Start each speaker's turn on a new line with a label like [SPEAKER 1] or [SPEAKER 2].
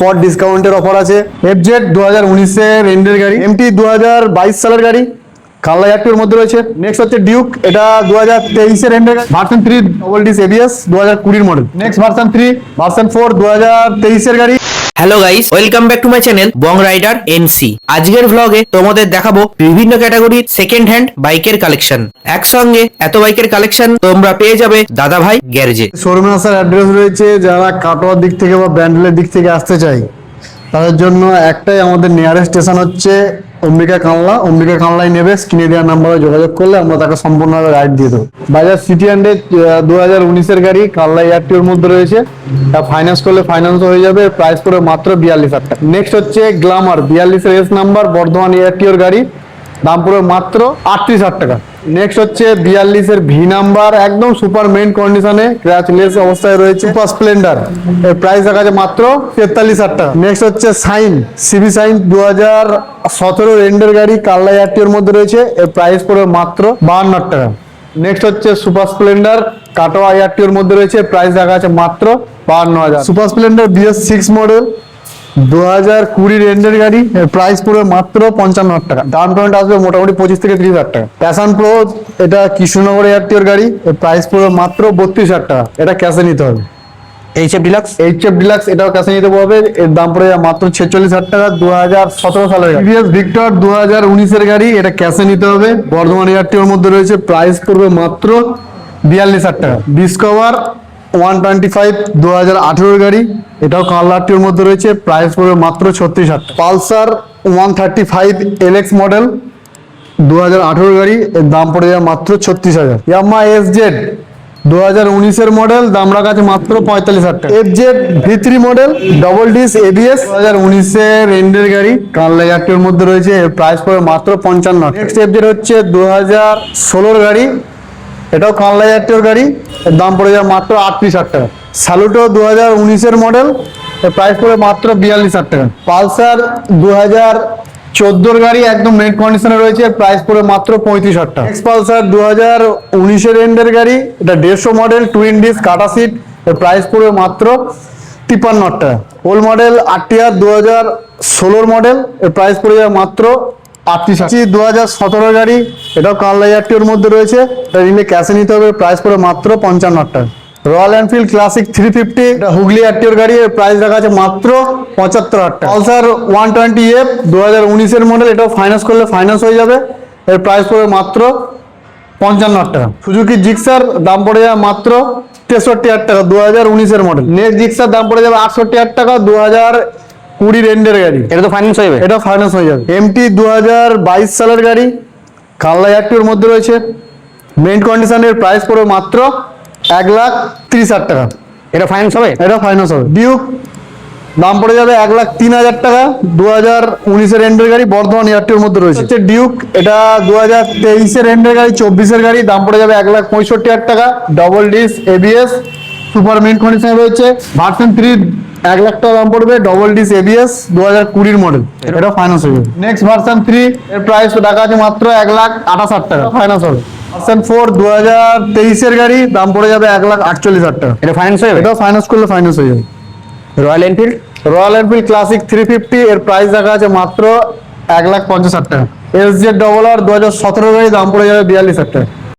[SPEAKER 1] Spot ডিসকাউন্টের offer আছে। FZ 2019 এর এন্ডের গাড়ি, এমটি 2022 সালের গাড়ি, কালার একটুর মধ্যে রয়েছে। নেক্সট হচ্ছে ডিউক, এটা 2023 এর এন্ডের গাড়ি, version 3 double disc ABS 2020 model. Next version 3, version 4 2023 এর গাড়ি।
[SPEAKER 2] Hello guys, welcome back to my channel Bong rider NC. আজকের ভ্লগে তোমাদের দেখাবো বিভিন্ন ক্যাটাগরির সেকেন্ড হ্যান্ড বাইকের কালেকশন। একসঙ্গে এত বাইকের কালেকশন তোমরা পেয়ে যাবে দাদা ভাই গ্যারেজে।
[SPEAKER 1] শোরুমে আসার অ্যাড্রেস রয়েছে, যারা কাটোয়ার দিক থেকে বা ব্যান্ডেলের দিক থেকে আসতে চাই তাদের জন্য একটাই আমাদের নিয়ারেস্ট স্টেশন হচ্ছে অম্বিকা কানলা। অম্বিকা কানলায় নেবে, স্ক্রিনে দেওয়ার নাম্বারে যোগাযোগ করলে আমরা তাকে সম্পূর্ণভাবে রাইড দিয়ে দেবো। বাজাজ সিটি হান্ড্রেড 2019 এর গাড়ি, কানলা এয়ারটিওর মধ্যে রয়েছে। ফাইন্যান্স করলে ফাইন্যান্স হয়ে যাবে, প্রাইস করে মাত্র 42,000 টাকা। নেক্সট হচ্ছে গ্ল্যামার 42 এর এস নাম্বার, বর্ধমান এয়ারটিওর গাড়ি, দাম পুরো মাত্র 38,000 টাকা। নেক্সট হচ্ছে 42 এর ভি নাম্বার, একদম সুপার মেইন কন্ডিশনে, ক্র্যাচলেস অবস্থায় রয়েছে, সুপার স্প্লেন্ডার, এর প্রাইস দেখা যাচ্ছে মাত্র 43,000 টাকা। নেক্সট হচ্ছে সাইন, সিবি সাইন 2017 এন্ডের গাড়ি, কাল্লা এয়ারটিওর মধ্যে রয়েছে, এর প্রাইস পড়বে মাত্র 52,000 টাকা। নেক্সট হচ্ছে সুপার স্প্লেন্ডার, কাটোয়া এয়ারটিওর মধ্যে রয়েছে, প্রাইস দেখা যাচ্ছে মাত্র 52,000। সুপার স্প্লেন্ডার BS6 মডেল 2020 এন্ডের গাড়ি, এর প্রাইস পুরো মাত্র 55,000 টাকা। ডাউন পেমেন্ট আসবে মোটামুটি 25 থেকে 30,000 টাকা। প্যাশন প্রো, এটা কৃষ্ণনগর এয়ারটিওর গাড়ি, এর প্রাইস পুরো মাত্র 32,000 টাকা। এটা ক্যাশে নিতে হবে।
[SPEAKER 2] এইচএফ ডিলাক্স,
[SPEAKER 1] এটাও ক্যাশে নিতে হবে, এর দাম পড়ে মাত্র 46,000 টাকা। 2017 সালের গাড়ি। টিভিএস ভিক্টর 2019 এর গাড়ি, এটা ক্যাশে নিতে হবে, বর্ধমান এয়ারটিওর মধ্যে রয়েছে, প্রাইস পড়বে মাত্র 42,000 টাকা। ডিসকভার 125 2018 গাড়ি, এটাও কালারটির মধ্যে রয়েছে, প্রাইস পড়বে মাত্র 36,000 টাকা। পালসার 135 LX মডেল 2018 গাড়ি, এর দাম পড়ে যাবে মাত্র 36,000। ইয়ামাহা এসজেড 2019 এর মডেল, দাম রাখা আছে মাত্র 45,000 টাকা। FZ V3 model double disc ABS 2019 এর এন্ডের গাড়ি, কানলা এয়ারটিওর মধ্যে রয়েছে, এর প্রাইস পড়বে মাত্র 55,000। নেক্সট এফজেড হচ্ছে 2016 গাড়ি, এটাও কানলা এয়ারটিওর গাড়ি, এর দাম পড়ে যাবে মাত্র 38,000 টাকা। স্যালুটো 2019 এর মডেল, এর প্রাইস পড়বে মাত্র 42,000 টাকা। পালসার 2014 গাড়ি, একদম মেইন কন্ডিশনে রয়েছে, প্রাইস পড়বে মাত্র 35,000 টাকা। নেক্সট পালসার 2019 এর এন্ডের গাড়ি, এটা 150 মডেল, টুইন ডিস কাটা সিট, এর প্রাইস পড়বে মাত্র 53,000 টাকা। ওল্ড মডেল আরটিআর 2016 মডেল, এর প্রাইস পড়ে যাবে মাত্র 38,000। 2017 গাড়ি, এটাও কানলা এয়ারটিওর মধ্যে রয়েছে, এটা নিলে ক্যাশে নিতে হবে, প্রাইস পড়ে মাত্র 55,000 টাকা। রয়্যাল এনফিল্ড ক্লাসিক 350, এটা হুগলি এয়ারটিওর গাড়ি, এর প্রাইস রাখা আছে মাত্র 75,000 টাকা। পালসার 120F 2019 এর মডেল, এটাও ফাইন্যান্স করলে ফাইন্যান্স হয়ে যাবে, এর প্রাইস পড়বে মাত্র 55,000 টাকা। সুজুকি জিক্সার, দাম পড়ে যাবে মাত্র 63,000 টাকা, 2019 এর মডেল। নেক্সট জিক্সার দাম পড়ে যাবে 68,000 টাকা, 2020 এন্ডের গাড়ি,
[SPEAKER 2] এটা তো ফাইন্যান্স হয়ে যাবে,
[SPEAKER 1] এটা ফাইন্যান্স হয়ে যাবে। এমটি 2022 সালের গাড়ি, কানলা এয়ারটিওর মধ্যে রয়েছে, মেইন কন্ডিশনের, প্রাইস পড়বে মাত্র 1,30,000 টাকা।
[SPEAKER 2] এটা ফাইন্যান্স হবে,
[SPEAKER 1] এটা ফাইন্যান্স হবে। ডিউক, দাম পড়ে যাবে 1,03,000 টাকা, 2019 এর এন্ডের গাড়ি, বর্ধমান এয়ারটিওর মধ্যে রয়েছে। হচ্ছে ডিউক, এটা 2023 এর এন্ডের গাড়ি, 24 এর গাড়ি, দাম পড়ে যাবে 1,65,000 টাকা, double disc ABS, super main কন্ডিশনে রয়েছে। ভার্সন 3 1,00,000 টাকা দাম পড়বে, ডবল ডিস ABS 2020 মডেল, এটা ফাইন্যান্স হয়ে যাবে। নেক্সট ভার্সন 3, এর প্রাইস টাকা আছে মাত্র 1,28,000 টাকা, ফাইন্যান্স হবে। ভার্সন 4 2023 এর গাড়ি, দাম পড়ে যাবে 1,48,000 টাকা,
[SPEAKER 2] এটা ফাইন্যান্স হয়ে যাবে,
[SPEAKER 1] এটা ফাইন্যান্স করলে ফাইন্যান্স হয়ে যাবে। রয়্যাল এনফিল্ড ক্লাসিক 350, এর প্রাইস দেখা আছে মাত্র 1,50,000 টাকা। SZ RR 2017 গাড়ি, দাম পড়ে যাবে 42,000 টাকা।